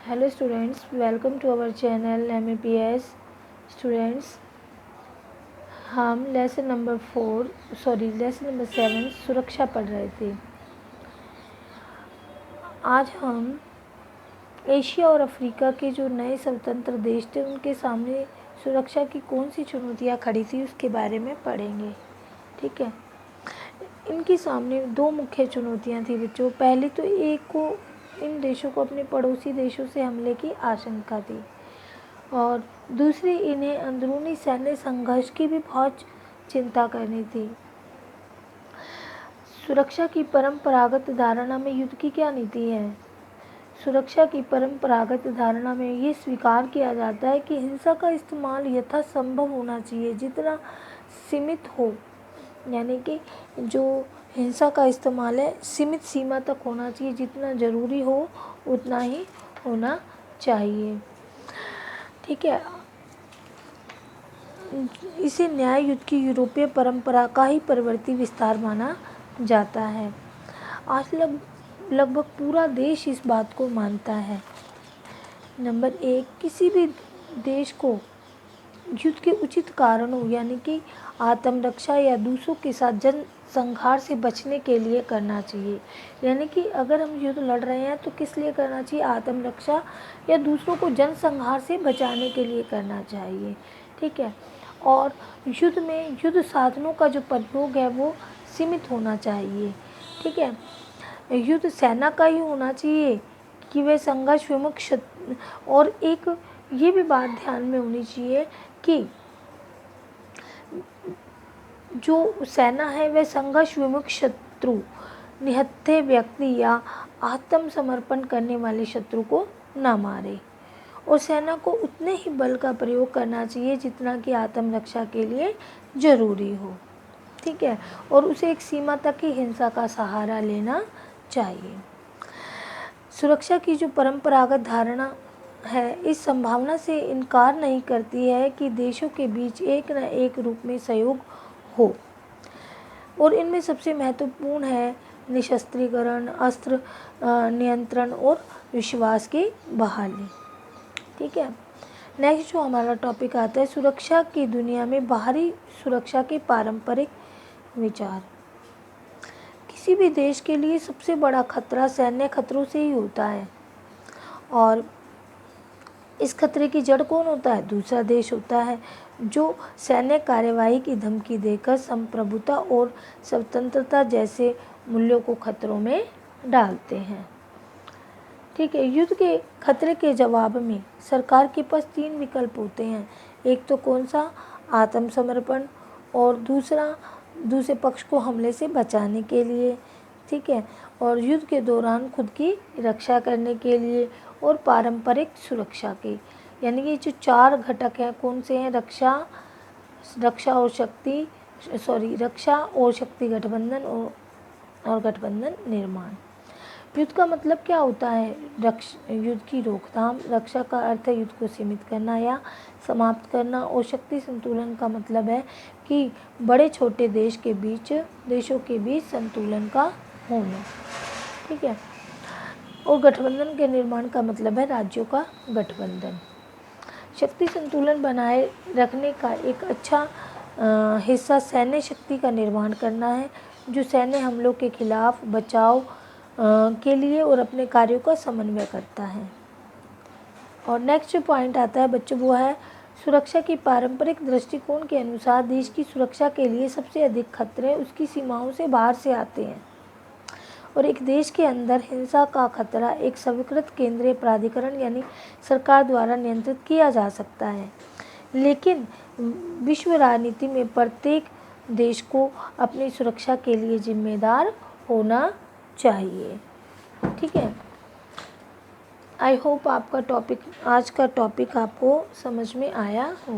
Hello students, welcome to our channel MEPS students. हम lesson number 7 सुरक्षा पढ़ रहे थे। आज हम एशिया और अफ्रीका के जो नए स्वतंत्र देश थे उनके सामने सुरक्षा की कौन सी चुनौतियाँ खड़ी थी उसके बारे में पढ़ेंगे। ठीक है, इनके सामने दो मुख्य चुनौतियाँ थी बच्चों। पहली तो इन देशों को अपने पड़ोसी देशों से हमले की आशंका थी और दूसरी इन्हें अंदरूनी सैन्य संघर्ष की भी बहुत चिंता करनी थी। सुरक्षा की परंपरागत धारणा में युद्ध की क्या नीति है? सुरक्षा की परंपरागत धारणा में ये स्वीकार किया जाता है कि हिंसा का इस्तेमाल यथासंभव होना चाहिए, जितना सीमित हो, यानी कि जो हिंसा का इस्तेमाल है सीमित सीमा तक होना चाहिए, जितना ज़रूरी हो उतना ही होना चाहिए। ठीक है, इसे न्याय युद्ध की यूरोपीय परंपरा का ही परवर्ती विस्तार माना जाता है। आज लगभग पूरा देश इस बात को मानता है। नंबर 1, किसी भी देश को युद्ध के उचित कारणों यानी कि आत्मरक्षा या दूसरों के साथ जन संहार से बचने के लिए करना चाहिए। यानी कि अगर हम युद्ध लड़ रहे हैं तो किस लिए करना चाहिए? आत्मरक्षा या दूसरों को जन संहार से बचाने के लिए करना चाहिए। ठीक है, और युद्ध में युद्ध साधनों का जो प्रयोग है वो सीमित होना चाहिए। ठीक है, युद्ध सेना का ही होना चाहिए कि वे संघर्ष विमुक्त, और एक ये भी बात ध्यान में होनी चाहिए कि जो सेना है वह संघर्ष विमुक्त शत्रु, निहत्थे व्यक्ति या आत्मसमर्पण करने वाले शत्रु को न मारे, और सेना को उतने ही बल का प्रयोग करना चाहिए जितना कि आत्मरक्षा के लिए ज़रूरी हो। ठीक है, और उसे एक सीमा तक ही हिंसा का सहारा लेना चाहिए। सुरक्षा की जो परंपरागत धारणा है इस संभावना से इनकार नहीं करती है कि देशों के बीच एक न एक रूप में सहयोग हो, और इनमें सबसे महत्वपूर्ण है निशस्त्रीकरण, अस्त्र नियंत्रण और विश्वास की बहाली। ठीक है, नेक्स्ट जो हमारा टॉपिक आता है सुरक्षा की दुनिया में बाहरी सुरक्षा के पारंपरिक विचार। किसी भी देश के लिए सबसे बड़ा खतरा सैन्य खतरों से ही होता है, और इस खतरे की जड़ कौन होता है? दूसरा देश होता है, जो सैन्य कार्यवाही की धमकी देकर संप्रभुता और स्वतंत्रता जैसे मूल्यों को खतरों में डालते हैं। ठीक है, युद्ध के खतरे के जवाब में सरकार के पास 3 विकल्प होते हैं। एक तो कौन सा? आत्मसमर्पण, और दूसरे पक्ष को हमले से बचाने के लिए। ठीक है, और युद्ध के दौरान खुद की रक्षा करने के लिए, और पारंपरिक सुरक्षा के, यानी कि जो 4 घटक हैं कौन से हैं? रक्षा और शक्ति गठबंधन और गठबंधन निर्माण। युद्ध का मतलब क्या होता है? युद्ध की रोकथाम। रक्षा का अर्थ है युद्ध को सीमित करना या समाप्त करना, और शक्ति संतुलन का मतलब है कि बड़े छोटे देशों के बीच संतुलन का होना। ठीक है, और गठबंधन के निर्माण का मतलब है राज्यों का गठबंधन। शक्ति संतुलन बनाए रखने का एक अच्छा हिस्सा सैन्य शक्ति का निर्माण करना है, जो सैन्य हमलों के खिलाफ बचाव के लिए और अपने कार्यों का समन्वय करता है। और नेक्स्ट जो पॉइंट आता है बच्चों वो है सुरक्षा की पारंपरिक दृष्टिकोण के अनुसार देश की सुरक्षा के लिए सबसे अधिक खतरे उसकी सीमाओं से बाहर से आते हैं, और एक देश के अंदर हिंसा का खतरा एक स्वीकृत केंद्रीय प्राधिकरण यानी सरकार द्वारा नियंत्रित किया जा सकता है, लेकिन विश्व राजनीति में प्रत्येक देश को अपनी सुरक्षा के लिए जिम्मेदार होना चाहिए। ठीक है, आई होप आज का टॉपिक आपको समझ में आया हो।